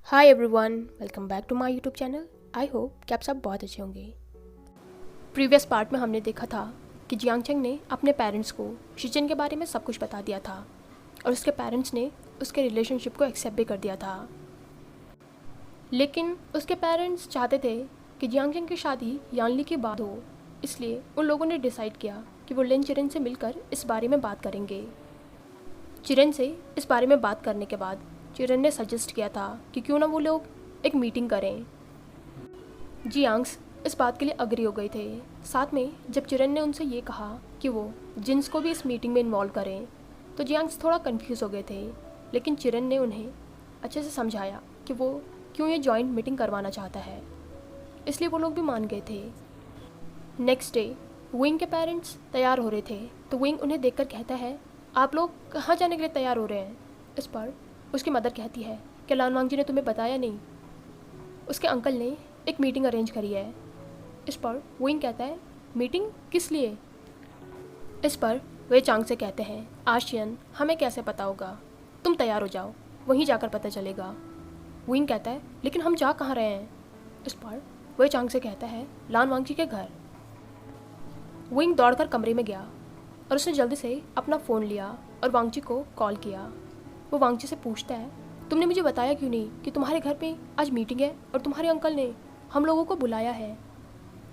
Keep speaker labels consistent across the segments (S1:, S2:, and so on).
S1: Hi everyone, welcome back to my YouTube channel. I hope कि आप सब बहुत अच्छे होंगे। प्रीवियस पार्ट में हमने देखा था कि जियांग चंग ने अपने पेरेंट्स को शिचिन के बारे में सब कुछ बता दिया था और उसके पेरेंट्स ने उसके रिलेशनशिप को एक्सेप्ट भी कर दिया था। लेकिन उसके पेरेंट्स चाहते थे कि जियांग चंग की शादी यानली के बाद हो, इसलिए उन लोगों ने डिसाइड किया कि वो लिन चिरेन से मिलकर इस बारे में बात करेंगे। चिरेन से इस बारे में बात करने के बाद चिरेन ने सजेस्ट किया था कि क्यों ना वो लोग एक मीटिंग करें। जियांग्स इस बात के लिए अग्री हो गए थे। साथ में जब चिरेन ने उनसे ये कहा कि वो जिन्स को भी इस मीटिंग में इन्वॉल्व करें तो जियांग्स थोड़ा कंफ्यूज हो गए थे, लेकिन चिरेन ने उन्हें अच्छे से समझाया कि वो क्यों ये जॉइंट मीटिंग करवाना चाहता है, इसलिए वो लोग भी मान गए थे। नेक्स्ट डे विंग के पेरेंट्स तैयार हो रहे थे तो विंग उन्हें देखकर कहता है, आप लोग कहाँ जाने के लिए तैयार हो रहे हैं। इस पर उसकी मदर कहती है कि लानवांग जी ने तुम्हें बताया नहीं, उसके अंकल ने एक मीटिंग अरेंज करी है। इस पर विंग कहता है, मीटिंग किस लिए। इस पर वे चांग से कहते हैं, आशियन हमें कैसे पता होगा, तुम तैयार हो जाओ, वहीं जाकर पता चलेगा। विंग कहता है, लेकिन हम जा कहाँ रहे हैं। इस पर वे चांग से कहता है, लानवांग जी के घर। विंग दौड़कर कमरे में गया और उसने जल्दी से अपना फ़ोन लिया और वांगजी को कॉल किया। वो वांगजी से पूछता है, तुमने मुझे बताया क्यों नहीं कि तुम्हारे घर पे आज मीटिंग है और तुम्हारे अंकल ने हम लोगों को बुलाया है।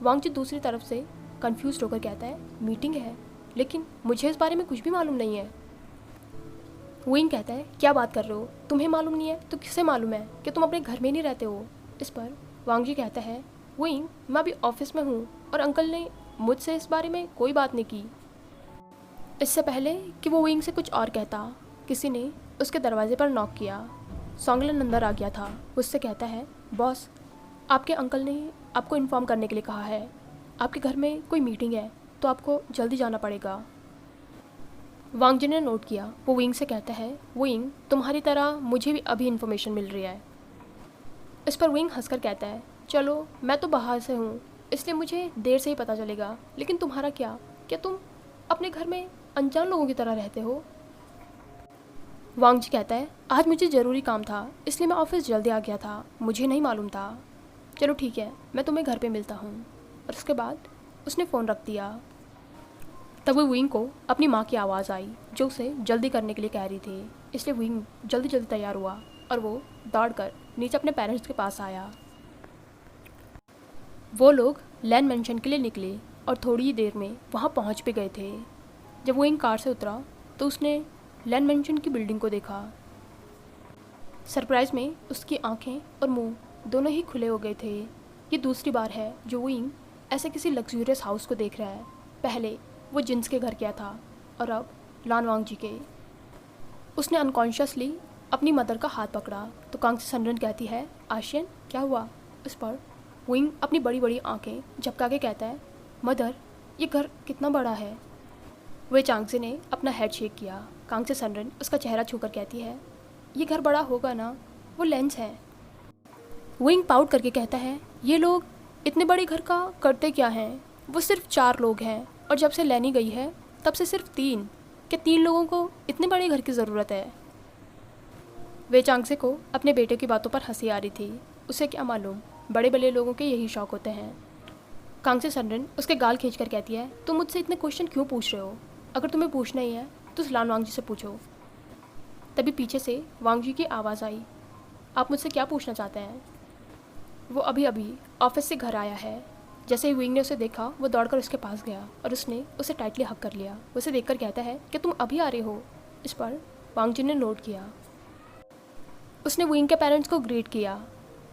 S1: वांगजी दूसरी तरफ से कंफ्यूज होकर कहता है, मीटिंग है लेकिन मुझे इस बारे में कुछ भी मालूम नहीं है। विंग कहता है, क्या बात कर रहे हो, तुम्हें मालूम नहीं है तो किसे मालूम है कि तुम अपने घर में नहीं रहते हो। इस पर वांगजी कहता है, विंग मैं अभी ऑफिस में हूँ और अंकल ने मुझसे इस बारे में कोई बात नहीं की। इससे पहले कि वो विंग से कुछ और कहता, किसी ने उसके दरवाजे पर नॉक किया। सोंगलन अंदर आ गया था। उससे कहता है, बॉस आपके अंकल ने आपको इन्फॉर्म करने के लिए कहा है, आपके घर में कोई मीटिंग है तो आपको जल्दी जाना पड़ेगा। वांगजी ने नोट किया। वो विंग से कहता है, विंग तुम्हारी तरह मुझे भी अभी इन्फॉर्मेशन मिल रही है। इस पर विंग हंसकर कहता है, चलो मैं तो बाहर से हूँ इसलिए मुझे देर से ही पता चलेगा, लेकिन तुम्हारा क्या तुम अपने घर में अनजान लोगों की तरह रहते हो। वांगजी कहता है, आज मुझे ज़रूरी काम था इसलिए मैं ऑफिस जल्दी आ गया था, मुझे नहीं मालूम था। चलो ठीक है, मैं तुम्हें घर पे मिलता हूँ। और उसके बाद उसने फ़ोन रख दिया। तब विंग को अपनी माँ की आवाज़ आई जो उसे जल्दी करने के लिए कह रही थी, इसलिए विंग जल्दी जल्दी तैयार हुआ और वो दौड़कर नीचे अपने पेरेंट्स के पास आया। वो लोग लैंड मेंशन के लिए निकले और थोड़ी ही देर में वहाँ पहुँच भी गए थे। जब विंग कार से उतरा तो उसने लैंड मेंशन की बिल्डिंग को देखा। सरप्राइज में उसकी आंखें और मुंह दोनों ही खुले हो गए थे। ये दूसरी बार है जो विंग ऐसे किसी लग्जूरियस हाउस को देख रहा है। पहले वो जिन्स के घर गया था और अब लानवांग जी के। उसने अनकॉन्शियसली अपनी मदर का हाथ पकड़ा तो कांग से सनरन कहती है, आशियन क्या हुआ। इस पर विंग अपनी बड़ी बड़ी आंखें झपका के कहता है, मदर ये घर कितना बड़ा है। वे चांगसे ने अपना हेड शेक किया। कांग से सनरन उसका चेहरा छूकर कहती है, ये घर बड़ा होगा ना, वो लेंस है। विंग पाउट करके कहता है, ये लोग इतने बड़े घर का करते क्या हैं, वो सिर्फ 4 लोग हैं और जब से लैनी गई है तब से सिर्फ 3। क्या 3 लोगों को इतने बड़े घर की ज़रूरत है। वे चांगसे को अपने बेटे की बातों पर हंसी आ रही थी। उसे क्या मालूम, बड़े बड़े लोगों के यही शौक होते हैं। कांग से सनरन उसके गाल खींच कर कहती है, तुम मुझसे इतने क्वेश्चन क्यों पूछ रहे हो, अगर तुम्हें पूछना ही है तो लानवांग जी से पूछो। तभी पीछे से वांग जी की आवाज़ आई, आप मुझसे क्या पूछना चाहते हैं। वो अभी अभी ऑफिस से घर आया है। जैसे ही विंग ने उसे देखा वो दौड़कर उसके पास गया और उसने उसे टाइटली हक कर लिया। उसे देखकर कहता है कि तुम अभी आ रहे हो। इस पर वांग जी ने नोट किया। उसने विंग के पेरेंट्स को ग्रीट किया।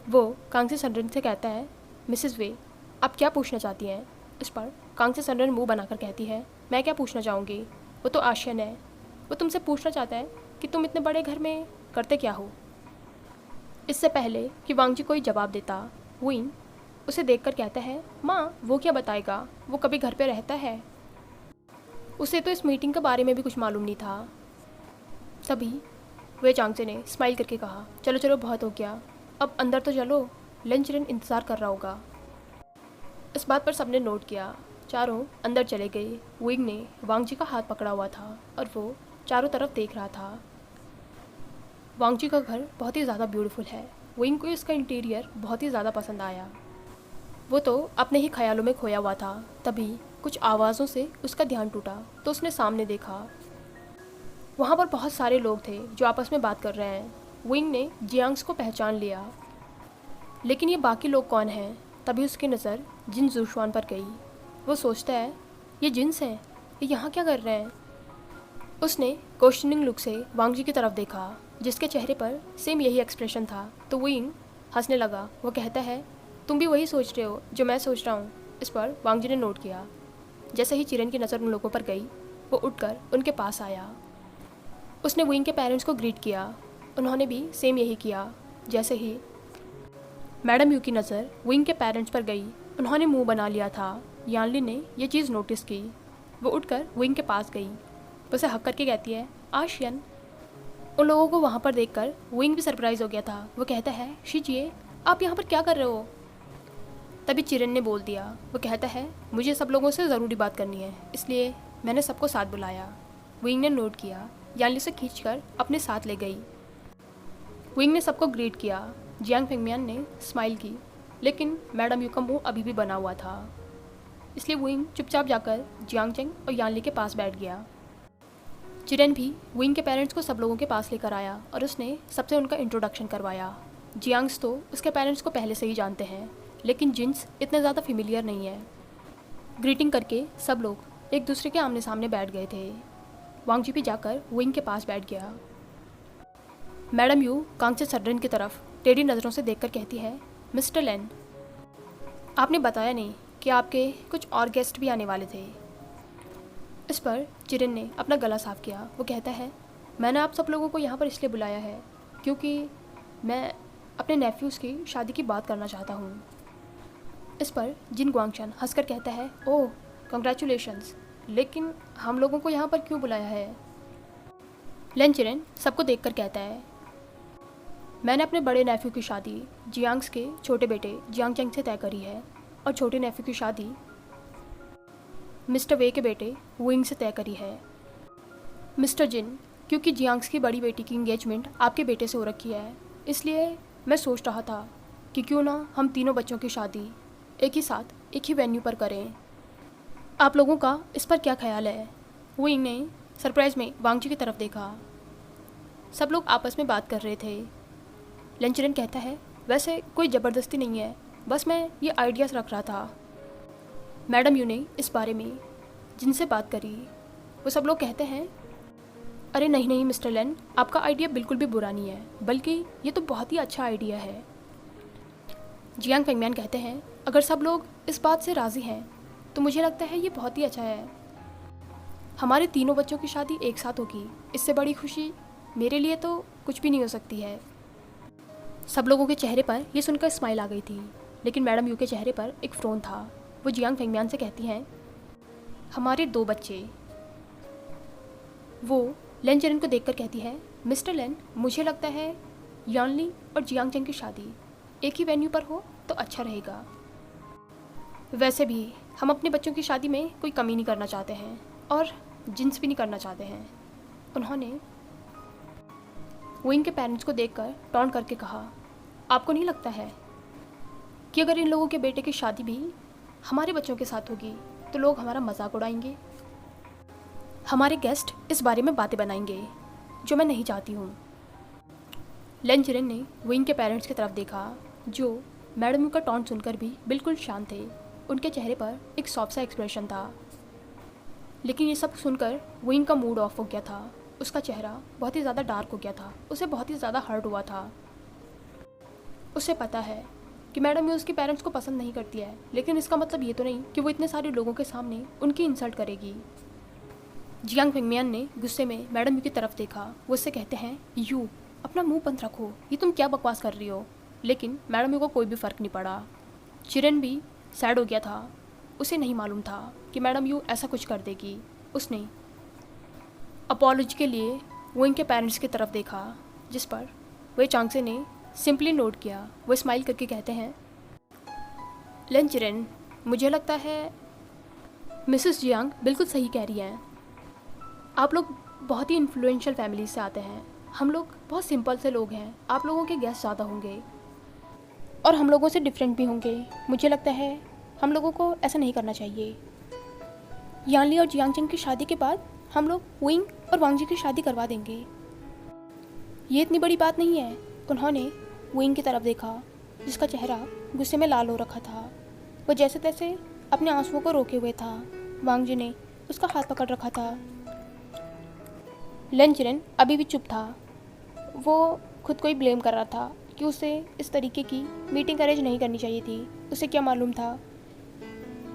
S1: वो कांग से सनरन से कहता है, मिसेस वे आप क्या पूछना चाहती हैं। इस पर कांग से सनरन मुँह बनाकर कहती है, मैं क्या पूछना चाहूँगी, वो तो आशियन है, वो तुमसे पूछना चाहता है कि तुम इतने बड़े घर में करते क्या हो। इससे पहले कि वांग जी कोई जवाब देता, विंग उसे देखकर कहता है, माँ वो क्या बताएगा, वो कभी घर पे रहता है, उसे तो इस मीटिंग के बारे में भी कुछ मालूम नहीं था। तभी वे चांगसे ने स्माइल करके कहा, चलो चलो बहुत हो गया, अब अंदर तो चलो, लंच रन इंतज़ार कर रहा होगा। इस बात पर सबने नोट किया। चारों अंदर चले गए। विंग ने वांग जी का हाथ पकड़ा हुआ था और वो चारों तरफ देख रहा था। वांग जी का घर बहुत ही ज़्यादा ब्यूटीफुल है। विंग को इसका इंटीरियर बहुत ही ज़्यादा पसंद आया। वो तो अपने ही ख्यालों में खोया हुआ था, तभी कुछ आवाज़ों से उसका ध्यान टूटा तो उसने सामने देखा। वहाँ पर बहुत सारे लोग थे जो आपस में बात कर रहे हैं। विंग ने जियांग्स को पहचान लिया, लेकिन ये बाकी लोग कौन हैं? तभी उसकी नज़र जिन जूशुआन पर गई। वो सोचता है, ये जिन्स हैं, ये यहाँ क्या कर रहे हैं? उसने क्वेश्चनिंग लुक से वांग जी की तरफ देखा, जिसके चेहरे पर सेम यही एक्सप्रेशन था। तो विंग हंसने लगा। वो कहता है, तुम भी वही सोच रहे हो जो मैं सोच रहा हूँ। इस पर वांग जी ने नोट किया। जैसे ही चिरेन की नज़र उन लोगों पर गई, वो उठकर उनके पास आया। उसने विंग के पेरेंट्स को ग्रीट किया। उन्होंने भी सेम यही किया। जैसे ही मैडम यू की नज़र विंग के पेरेंट्स पर गई, उन्होंने मुंह बना लिया था। यानली ने यह चीज़ नोटिस की। वो उठकर विंग के पास गई। उसे हक करके कहती है, आशियन। उन लोगों को वहाँ पर देखकर विंग भी सरप्राइज़ हो गया था। वो कहता है, शिजिए, आप यहाँ पर क्या कर रहे हो? तभी चिरेन ने बोल दिया। वो कहता है, मुझे सब लोगों से ज़रूरी बात करनी है, इसलिए मैंने सबको साथ बुलाया। विंग ने नोट किया। यानली से खींचकर अपने साथ ले गई। विंग ने सबको ग्रीट किया। जियांग फेंगमियान ने स्माइल की, लेकिन मैडम यू का मुँह अभी भी बना हुआ था। इसलिए विंग चुपचाप जाकर जियांग चेंग और यानली के पास बैठ गया। चिरेन भी विंग के पेरेंट्स को सब लोगों के पास लेकर आया और उसने सबसे उनका इंट्रोडक्शन करवाया। जियांग्स तो उसके पेरेंट्स को पहले से ही जानते हैं, लेकिन जिन्स इतने ज़्यादा फेमिलियर नहीं है। ग्रीटिंग करके सब लोग एक दूसरे के आमने सामने बैठ गए थे। वांग जी भी जाकर विंग के पास बैठ गया। मैडम यू कांग से सड्रन की तरफ टेढ़ी नज़रों से देखकर कहती है, मिस्टर लेन, आपने बताया नहीं कि आपके कुछ और गेस्ट भी आने वाले थे। इस पर चिरेन ने अपना गला साफ किया। वो कहता है, मैंने आप सब लोगों को यहाँ पर इसलिए बुलाया है क्योंकि मैं अपने नेफ्यूज़ की शादी की बात करना चाहता हूँ। इस पर जिन ग्वांगशन हंसकर कहता है, ओह कंग्रेचुलेशंस, लेकिन हम लोगों को यहाँ पर क्यों बुलाया है? लेन चिरेन सबको देखकर कहता है, मैंने अपने बड़े नेफ्यू की शादी जियांग्स के छोटे बेटे जियांग चेंग से तय करी है और छोटे नेफ्यू की शादी मिस्टर वे के बेटे विंग से तय करी है। मिस्टर जिन, क्योंकि जियांग्स की बड़ी बेटी की इंगेजमेंट आपके बेटे से हो रखी है, इसलिए मैं सोच रहा था कि क्यों ना हम तीनों बच्चों की शादी एक ही साथ एक ही वेन्यू पर करें। आप लोगों का इस पर क्या ख्याल है? विंग ने सरप्राइज में वांग जी की तरफ देखा। सब लोग आपस में बात कर रहे थे। लेन चिरेन कहता है, वैसे कोई ज़बरदस्ती नहीं है, बस मैं ये आइडियाज़ रख रहा था। मैडम यू ने इस बारे में जिनसे बात करी। वो सब लोग कहते हैं, अरे नहीं नहीं मिस्टर लेन, आपका आइडिया बिल्कुल भी बुरा नहीं है, बल्कि ये तो बहुत ही अच्छा आइडिया है। जियांग फेंगमियान कहते हैं, अगर सब लोग इस बात से राज़ी हैं तो मुझे लगता है ये बहुत ही अच्छा है। हमारे तीनों बच्चों की शादी एक साथ होगी, इससे बड़ी खुशी मेरे लिए तो कुछ भी नहीं हो सकती है। सब लोगों के चेहरे पर ये सुनकर स्माइल आ गई थी, लेकिन मैडम यू के चेहरे पर एक फ्रोन था। वो जियांग फेंगमियान से कहती हैं, हमारे 2 बच्चे। वो लेन चिरेन को देखकर कहती है, मिस्टर लेन, मुझे लगता है यानली और जियांग चेंग की शादी एक ही वेन्यू पर हो तो अच्छा रहेगा। वैसे भी हम अपने बच्चों की शादी में कोई कमी नहीं करना चाहते हैं और जिन्स भी नहीं करना चाहते हैं। उन्होंने विंग के पेरेंट्स को देखकर टॉन्ट करके कहा, आपको नहीं लगता है कि अगर इन लोगों के बेटे की शादी भी हमारे बच्चों के साथ होगी तो लोग हमारा मजाक उड़ाएंगे, हमारे गेस्ट इस बारे में बातें बनाएंगे, जो मैं नहीं चाहती हूँ। लेन चिरेन ने विंग के पेरेंट्स की तरफ देखा, जो मैडम यू का टॉन्ट सुनकर भी बिल्कुल शांत थे। उनके चेहरे पर एक सॉफ्ट सा एक्सप्रेशन था, लेकिन ये सब सुनकर विंग का मूड ऑफ हो गया था। उसका चेहरा बहुत ही ज़्यादा डार्क हो गया था। उसे बहुत ही ज़्यादा हर्ट हुआ था। उसे पता है कि मैडम यू उसके पेरेंट्स को पसंद नहीं करती है, लेकिन इसका मतलब ये तो नहीं कि वो इतने सारे लोगों के सामने उनकी इंसल्ट करेगी। जियांग फेंगमियान ने गुस्से में मैडम यू की तरफ देखा। वो उससे कहते हैं, यू अपना मुंह बंद रखो, ये तुम क्या बकवास कर रही हो। लेकिन मैडम यू को कोई भी फ़र्क नहीं पड़ा। चिरेन भी सैड हो गया था। उसे नहीं मालूम था कि मैडम यू ऐसा कुछ कर देगी। उसने अपॉलॉजी के लिए विंग के पेरेंट्स की तरफ देखा, जिस पर वे चांगसे ने सिंपली नोट किया। वो स्माइल करके कहते हैं, लेन चिरेन, मुझे लगता है मिसेस जियांग बिल्कुल सही कह रही हैं। आप लोग बहुत ही इन्फ्लुएंशियल फैमिली से आते हैं, हम लोग बहुत सिंपल से लोग हैं। आप लोगों के गेस्ट ज़्यादा होंगे, और हम लोगों से डिफरेंट भी होंगे। मुझे लगता है हम लोगों को ऐसा नहीं करना चाहिए। यानली और जियांगचेंग की शादी के बाद हम लोग विंग और वांगजी की शादी करवा देंगे। ये इतनी बड़ी बात नहीं है। उन्होंने विंग की तरफ देखा, जिसका चेहरा गुस्से में लाल हो रखा था। वो जैसे तैसे अपने आंसुओं को रोके हुए था। वांगजी ने उसका हाथ पकड़ रखा था। लेन चिरेन अभी भी चुप था। वो खुद को ही ब्लेम कर रहा था कि उसे इस तरीके की मीटिंग अरेंज नहीं करनी चाहिए थी। उसे क्या मालूम था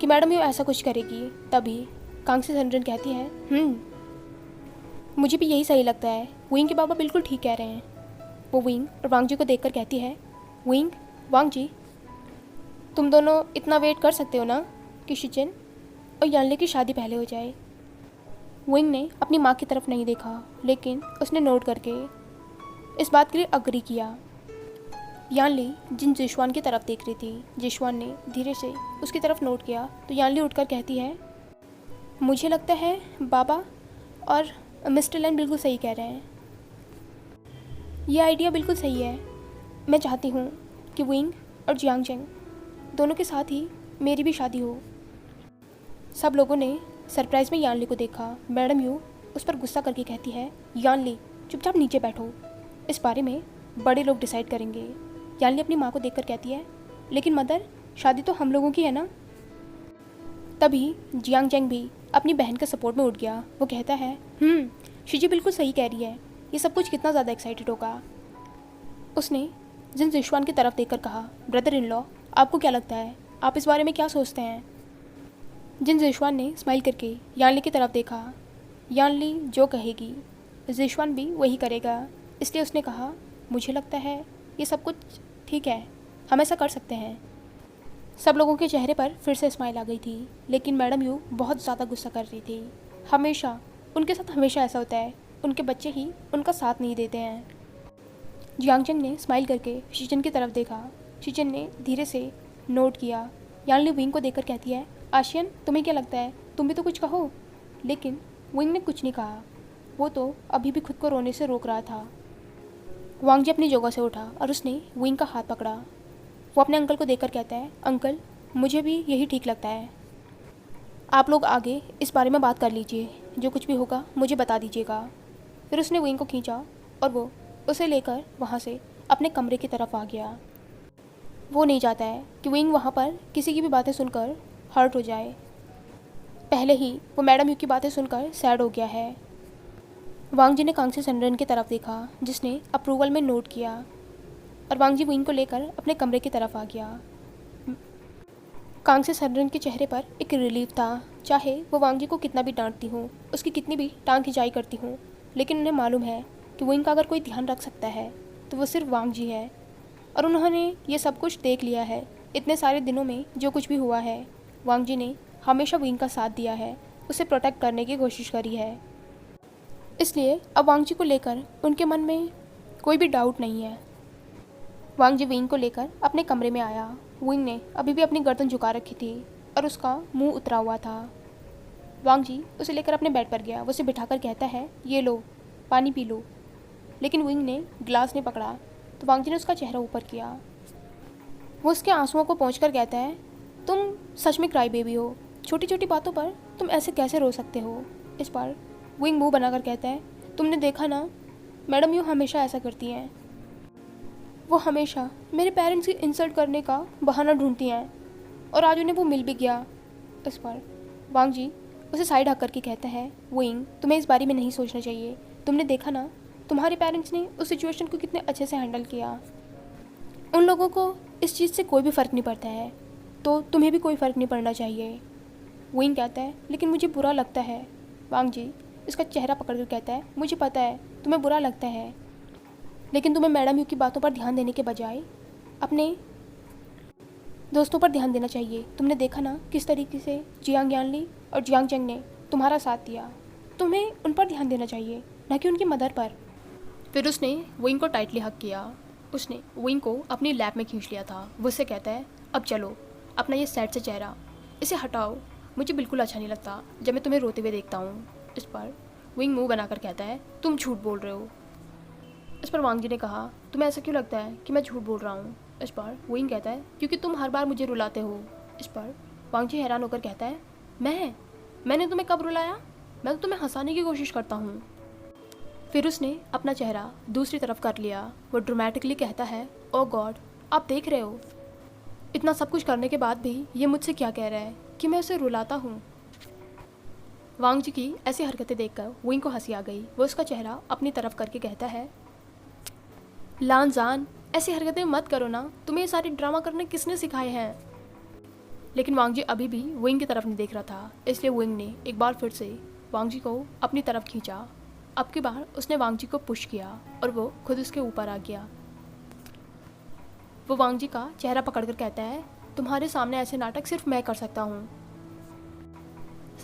S1: कि मैडम ये ऐसा कुछ करेगी। तभी कांगसी सनरन कहती है, मुझे भी यही सही लगता है। विंग के बाबा बिल्कुल ठीक कह रहे हैं। वो विंग और वांगजी को देखकर कहती है, विंग, वांगजी, तुम दोनों इतना वेट कर सकते हो ना कि शिचिन और यानली की शादी पहले हो जाए। विंग ने अपनी माँ की तरफ नहीं देखा, लेकिन उसने नोट करके इस बात के लिए अग्री किया। यानली जिन जिशवान की तरफ देख रही थी, जिशवान ने धीरे से उसकी तरफ नोट किया तो यानली उठकर कहती है, मुझे लगता है बाबा और मिस्टर लेन बिल्कुल सही कह रहे हैं। यह आइडिया बिल्कुल सही है। मैं चाहती हूँ कि विंग और जियांगचेंग दोनों के साथ ही मेरी भी शादी हो। सब लोगों ने सरप्राइज में यानली को देखा। मैडम यू उस पर गुस्सा करके कहती है, यानली चुपचाप नीचे बैठो, इस बारे में बड़े लोग डिसाइड करेंगे। यानली अपनी माँ को देखकर कहती है, लेकिन मदर, शादी तो हम लोगों की है ना। तभी जियांगचेंग भी अपनी बहन के सपोर्ट में उठ गया। वो कहता है, शिजी बिल्कुल सही कह रही है। ये सब कुछ कितना ज़्यादा एक्साइटेड होगा। उसने जिन जिशवान की तरफ देखकर कहा, ब्रदर इन लॉ, आपको क्या लगता है, आप इस बारे में क्या सोचते हैं। जिन जिशवान ने स्माइल करके यानली की तरफ देखा। यानली जो कहेगी जिशवान भी वही करेगा, इसलिए उसने कहा, मुझे लगता है ये सब कुछ ठीक है, हम ऐसा कर सकते हैं। सब लोगों के चेहरे पर फिर से स्माइल आ गई थी, लेकिन मैडम यू बहुत ज़्यादा गुस्सा कर रही थी। हमेशा उनके साथ हमेशा ऐसा होता है, उनके बच्चे ही उनका साथ नहीं देते हैं। जियांगचेंग ने स्माइल करके शिचिन की तरफ देखा। शिचिन ने धीरे से नोट किया। यानली विंग को देखकर कहती है, आशियन, तुम्हें क्या लगता है, तुम भी तो कुछ कहो। लेकिन विंग ने कुछ नहीं कहा। वो तो अभी भी खुद को रोने से रोक रहा था। वांगजी अपनी जगह से उठा और उसने विंग का हाथ पकड़ा। वो अपने अंकल को देखकर कहता है, अंकल, मुझे भी यही ठीक लगता है। आप लोग आगे इस बारे में बात कर लीजिए, जो कुछ भी होगा मुझे बता दीजिएगा। फिर उसने विंग को खींचा और वो उसे लेकर वहाँ से अपने कमरे की तरफ आ गया। वो नहीं चाहता है कि विंग वहाँ पर किसी की भी बातें सुनकर हर्ट हो जाए। पहले ही वो मैडम यू की बातें सुनकर सैड हो गया है। वांगजी ने कांगसी सनरन की तरफ देखा, जिसने अप्रूवल में नोट किया, और वांगजी विंग को लेकर अपने कमरे की तरफ आ गया। कांगसी सनरन के चेहरे पर एक रिलीफ था। चाहे वो वांगजी को कितना भी डांटती हूँ, उसकी कितनी भी टांग खिंचाई करती हूँ, लेकिन उन्हें मालूम है कि विंग का अगर कोई ध्यान रख सकता है तो वो सिर्फ वांगजी है। और उन्होंने ये सब कुछ देख लिया है। इतने सारे दिनों में जो कुछ भी हुआ है, वांगजी ने हमेशा विंग का साथ दिया है, उसे प्रोटेक्ट करने की कोशिश करी है। इसलिए अब वांगजी को लेकर उनके मन में कोई भी डाउट नहीं है। वांगजी विंग को लेकर अपने कमरे में आया। विंग ने अभी भी अपनी गर्दन झुका रखी थी और उसका मुंह उतरा हुआ था। वांगजी उसे लेकर अपने बेड पर गया। वो उसे बिठाकर कहता है, ये लो, पानी पी लो। लेकिन विंग ने ग्लास नहीं पकड़ा तो वांगजी ने उसका चेहरा ऊपर किया। वो उसके आंसुओं को पोंछकर कहता है, तुम सच में क्राई बेबी हो, छोटी छोटी बातों पर तुम ऐसे कैसे रो सकते हो। इस पर विंग मुंह बनाकर कहता है, तुमने देखा ना, मैडम यू हमेशा ऐसा करती हैं। वो हमेशा मेरे पेरेंट्स की इंसल्ट करने का बहाना ढूंढती हैं, और आज उन्हें वो मिल भी गया। इस पर वांगजी उसे साइड हक करके कहता है, विंग, तुम्हें इस बारे में नहीं सोचना चाहिए। तुमने देखा ना, तुम्हारे पेरेंट्स ने उस सिचुएशन को कितने अच्छे से हैंडल किया। उन लोगों को इस चीज़ से कोई भी फ़र्क नहीं पड़ता है, तो तुम्हें भी कोई फ़र्क नहीं पड़ना चाहिए। विंग कहता है, लेकिन मुझे बुरा लगता है। वांगजी इसका चेहरा पकड़कर कहता है, मुझे पता है तुम्हें बुरा लगता है, लेकिन तुम्हें मैडम यू की बातों पर ध्यान देने के बजाय अपने दोस्तों पर ध्यान देना चाहिए। तुमने देखा ना किस तरीके से जियांग यानली और जियांगचेंग ने तुम्हारा साथ दिया। तुम्हें उन पर ध्यान देना चाहिए, न कि उनकी मदर पर। फिर उसने विंग को टाइटली हक किया। उसने विंग को अपनी लैप में खींच लिया था। वो उससे कहता है, अब चलो, अपना ये सैड सा चेहरा इसे हटाओ, मुझे बिल्कुल अच्छा नहीं लगता जब मैं तुम्हें रोते हुए देखता हूँ। इस पर विंग मुंह बनाकर कहता है, तुम झूठ बोल रहे हो। इस पर वांगजी ने कहा, तुम्हें ऐसा क्यों लगता है कि मैं झूठ बोल रहा हूँ। इस पर विंग कहता है क्योंकि तुम हर बार मुझे रुलाते हो। इस पर वांग जी हैरान होकर कहता है मैंने तुम्हें कब रुलाया? मैं तो तुम्हें हंसाने की कोशिश करता हूँ। फिर उसने अपना चेहरा दूसरी तरफ कर लिया। वो ड्रामेटिकली कहता है ओ गॉड, आप देख रहे हो, इतना सब कुछ करने के बाद भी ये मुझसे क्या कह रहा है कि मैं उसे रुलाता हूँ। वांग जी की ऐसी हरकतें देखकर विंग को हंसी आ गई। वो उसका चेहरा अपनी तरफ करके कहता है लानजान, ऐसी हरकतें मत करो ना, तुम्हें ये सारे ड्रामा करने किसने सिखाए हैं? लेकिन वांग जी अभी भी विंग की तरफ नहीं देख रहा था, इसलिए विंग ने एक बार फिर से वांग जी को अपनी तरफ खींचा। अब की बार उसने वांग जी को पुश किया और वो खुद उसके ऊपर आ गया। वो वांग जी का चेहरा पकड़कर कहता है तुम्हारे सामने ऐसे नाटक सिर्फ मैं कर सकता हूँ।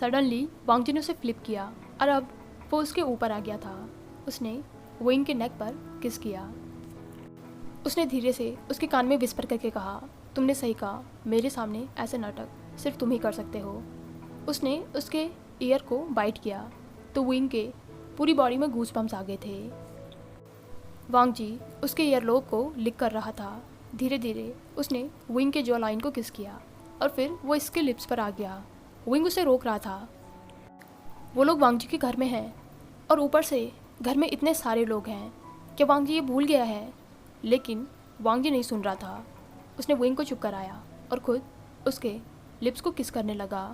S1: सडनली वांग जी ने उसे फ्लिप किया और अब वो उसके ऊपर आ गया था। उसने विंग के नेक पर किस किया। उसने धीरे से उसके कान में विस्पर करके कहा तुमने सही कहा, मेरे सामने ऐसे नाटक सिर्फ तुम ही कर सकते हो। उसने उसके ईयर को बाइट किया तो विंग के पूरी बॉडी में गूज बम्स आ गए थे। वांग जी उसके ईयरलोब को लिक कर रहा था। धीरे धीरे उसने विंग के जॉ लाइन को किस किया और फिर वो इसके लिप्स पर आ गया। विंग उसे रोक रहा था। वो लोग वांग जी के घर में हैं और ऊपर से घर में इतने सारे लोग हैं। क्या वांग जी ये भूल गया है? लेकिन वांग जी नहीं सुन रहा था। उसने विंग को चुप कराया और खुद उसके लिप्स को किस करने लगा।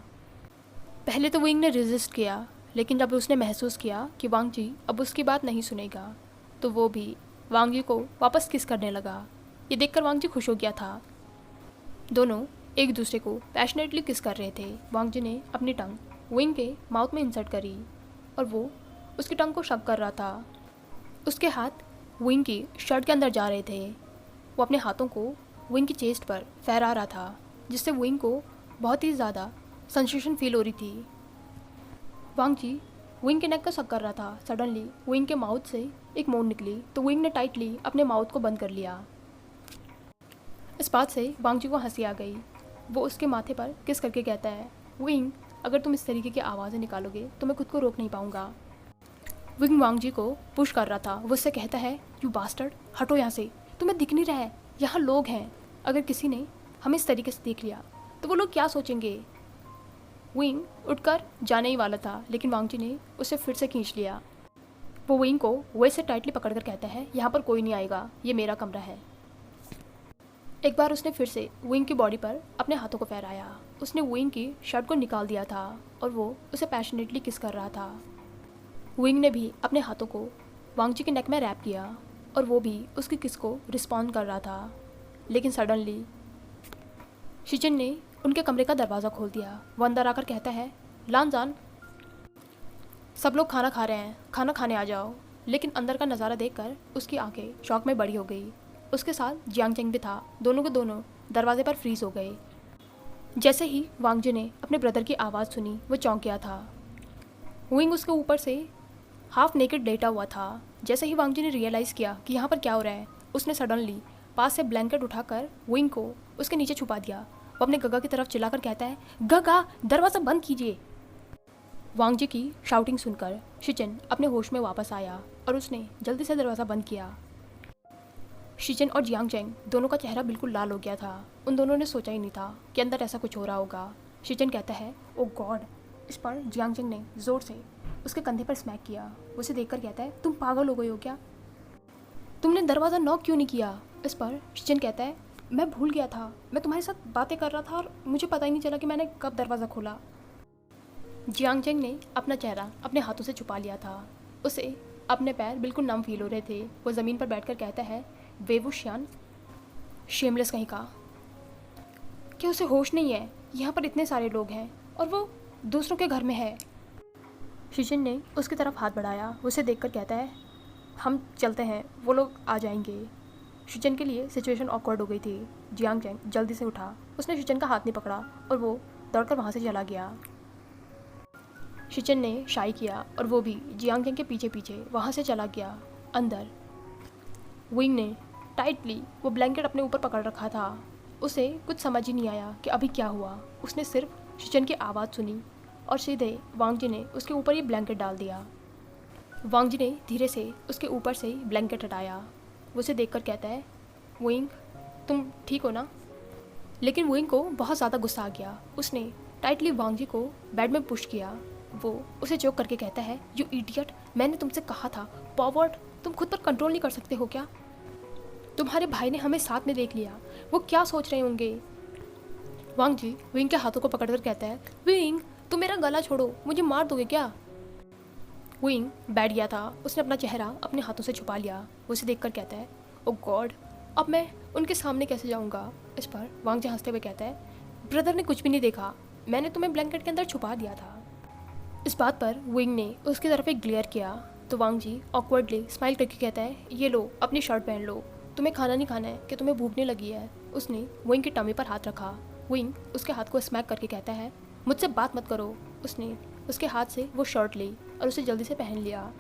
S1: पहले तो विंग ने रेजिस्ट किया, लेकिन जब उसने महसूस किया कि वांग जी अब उसकी बात नहीं सुनेगा तो वो भी वांग जी को वापस किस करने लगा। ये देखकर वांग जी खुश हो गया था। दोनों एक दूसरे को पैशनेटली किस कर रहे थे। वांग जी ने अपनी टंग विंग के माउथ में इंसर्ट करी और वो उसकी टंग को शक कर रहा था। उसके हाथ विंग की शर्ट के अंदर जा रहे थे। वो अपने हाथों को विंग की चेस्ट पर फहरा रहा था, जिससे विंग को बहुत ही ज़्यादा सेंसेशन फील हो रही थी। वांग जी विंग के नेक का शक कर रहा था। सडनली विंग के माउथ से एक मोन निकली तो विंग ने टाइटली अपने माउथ को बंद कर लिया। इस बात से वांग जी को हंसी आ गई। वो उसके माथे पर किस करके कहता है विंग, अगर तुम इस तरीके की आवाज़ें निकालोगे तो मैं खुद को रोक नहीं पाऊंगा। विंग वांग जी को पुश कर रहा था। वो उससे कहता है यू बास्टर्ड, हटो यहाँ से, तुम्हें दिख नहीं रहा है यहाँ लोग हैं। अगर किसी ने हमें इस तरीके से देख लिया तो वो लोग क्या सोचेंगे। विंग उठकर जाने ही वाला था, लेकिन वांग जी ने उसे फिर से खींच लिया। वो विंग को वैसे टाइटली पकड़कर कहता है यहाँ पर कोई नहीं आएगा, ये मेरा कमरा है। एक बार उसने फिर से विंग की बॉडी पर अपने हाथों को फहराया। उसने विंग की शर्ट को निकाल दिया था और वो उसे पैशनेटली किस कर रहा था। विंग ने भी अपने हाथों को वांग जी के नेक में रैप किया और वो भी उसकी किस को रिस्पॉन्ड कर रहा था। लेकिन सडनली शिचिन ने उनके कमरे का दरवाज़ा खोल दिया। वो अंदर आकर कहता है लानजान, सब लोग खाना खा रहे हैं, खाना खाने आ जाओ। लेकिन अंदर का नज़ारा देखकर उसकी आंखें शॉक में बड़ी हो गई। उसके साथ जियांग चेंग भी था। दोनों के दोनों दरवाजे पर फ्रीज हो गए। जैसे ही वांग जी ने अपने ब्रदर की आवाज़ सुनी वो चौंक गया था। विंग उसके ऊपर से हाफ नेकेड लेटा हुआ था। जैसे ही वांग जी ने रियलाइज़ किया कि यहाँ पर क्या हो रहा है, उसने सडनली पास से ब्लैंकेट उठाकर विंग को उसके नीचे छुपा दिया। वो अपने गगा की तरफ चिल्लाकर कहता है गगा, दरवाज़ा बंद कीजिए। वांग जी की शाउटिंग सुनकर शिचिन अपने होश में वापस आया और उसने जल्दी से दरवाज़ा बंद किया। शिचिन और जियांग चेंग दोनों का चेहरा बिल्कुल लाल हो गया था। उन दोनों ने सोचा ही नहीं था कि अंदर ऐसा कुछ हो रहा होगा। शिचिन कहता है ओ गॉड। इस पर जियांग चेंग ने ज़ोर से उसके कंधे पर स्मैक किया। उसे देखकर कहता है तुम पागल हो गई हो क्या, तुमने दरवाज़ा नॉक क्यों नहीं किया। इस पर शिचिन कहता है मैं भूल गया था, मैं तुम्हारे साथ बातें कर रहा था और मुझे पता ही नहीं चला कि मैंने कब दरवाज़ा खोला। जियांग चेंग ने अपना चेहरा अपने हाथों से छुपा लिया था। उसे अपने पैर बिल्कुल नम फील हो रहे थे। वो ज़मीन पर बैठकर कहता है वेवुशियान, शेमलेस कहीं का, क्या उसे होश नहीं है? यहाँ पर इतने सारे लोग हैं और वो दूसरों के घर में है। शिचिन ने उसकी तरफ हाथ बढ़ाया। उसे देखकर कहता है हम चलते हैं, वो लोग आ जाएंगे। शिचिन के लिए सिचुएशन ऑकवर्ड हो गई थी। जियांग चेंग जल्दी से उठा। उसने शिचिन का हाथ नहीं पकड़ा और वो दौड़कर वहाँ से चला गया। शिचिन ने शाई किया और वो भी जियांग चेंग के पीछे पीछे वहाँ से चला गया। अंदर विंग ने टाइटली वो ब्लैंकेट अपने ऊपर पकड़ रखा था। उसे कुछ समझ ही नहीं आया कि अभी क्या हुआ। उसने सिर्फ शिचिन की आवाज़ सुनी और सीधे वांग जी ने उसके ऊपर ही ब्लैंकेट डाल दिया। वांग जी ने धीरे से उसके ऊपर से ब्लैंकेट हटाया। वो उसे देखकर कहता है विंग, तुम ठीक हो ना? लेकिन वुइंग को बहुत ज़्यादा गुस्सा आ गया। उसने टाइटली वांग जी को बेड में पुश किया। वो उसे जोक करके कहता है, यू इडियट, मैंने तुमसे कहा था, पॉवर्ड, तुम खुद पर कंट्रोल नहीं कर सकते हो क्या? तुम्हारे भाई ने हमें साथ में देख लिया, वो क्या सोच रहे होंगे? वांग जी विंग के हाथों को पकड़कर कहता है, विंग तुम मेरा गला छोड़ो, मुझे मार दोगे क्या? विंग बैठ गया था। उसने अपना चेहरा अपने हाथों से छुपा लिया। वो उसे देखकर कहता है, ओ गॉड, अब मैं उनके सामने कैसे जाऊंगा? इस पर वांग जी हंसते हुए कहता है, ब्रदर ने कुछ भी नहीं देखा, मैंने तुम्हें ब्लैंकेट के अंदर छुपा दिया था। इस बात पर विंग ने उसकी तरफ एक ग्लेयर किया तो वांग जी ऑकवर्डली स्माइल करके कहता है, ये लो अपनी शर्ट पहन लो, तुम्हें खाना नहीं खाना है कि तुम्हें भूख नहीं लगी है? उसने विंग की टमी पर हाथ रखा। विंग उसके हाथ को स्मैक करके कहता है, मुझसे बात मत करो। उसने उसके हाथ से वो शर्ट ली और उसे जल्दी से पहन लिया।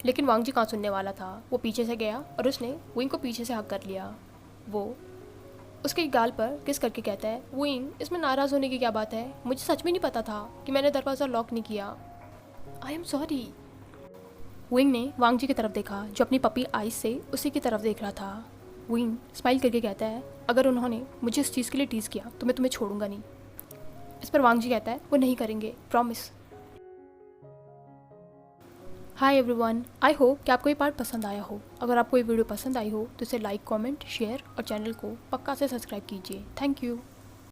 S1: लेकिन वांग जी कहाँ सुनने वाला था। वो पीछे से गया और उसने विंग को पीछे से हक कर लिया। वो उसके गाल पर किस करके कहता है, विंग इसमें नाराज़ होने की क्या बात है? मुझे सच में नहीं पता था कि मैंने दरवाज़ा लॉक नहीं किया। I am sorry. विंग ने वांग जी की तरफ देखा जो अपनी पपी आइज से उसी की तरफ देख रहा था। विंग स्माइल करके कहता है, अगर उन्होंने मुझे इस चीज़ के लिए टीज़ किया तो मैं तुम्हें छोड़ूंगा नहीं। इस पर वांग जी कहता है, वो नहीं करेंगे, प्रॉमिस। हाय एवरीवन, आई होप कि आपको ये पार्ट पसंद आया हो। अगर आपको ये वीडियो पसंद आई हो तो इसे लाइक, कमेंट, शेयर और चैनल को पक्का से सब्सक्राइब कीजिए। Thank you.